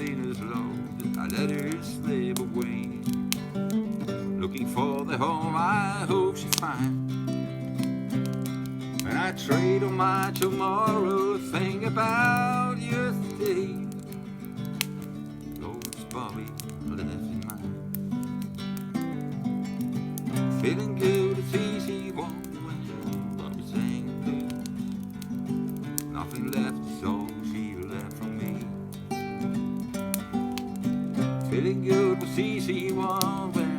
traveling as low, I let her slip away, looking for the home I hope she finds. And I trade on my tomorrow, think about yesterday. Those Bobby left in mine. Feeling good, it's easy one when Bobby's angry. Nothing left, so she left from me. Feeling good was easy one when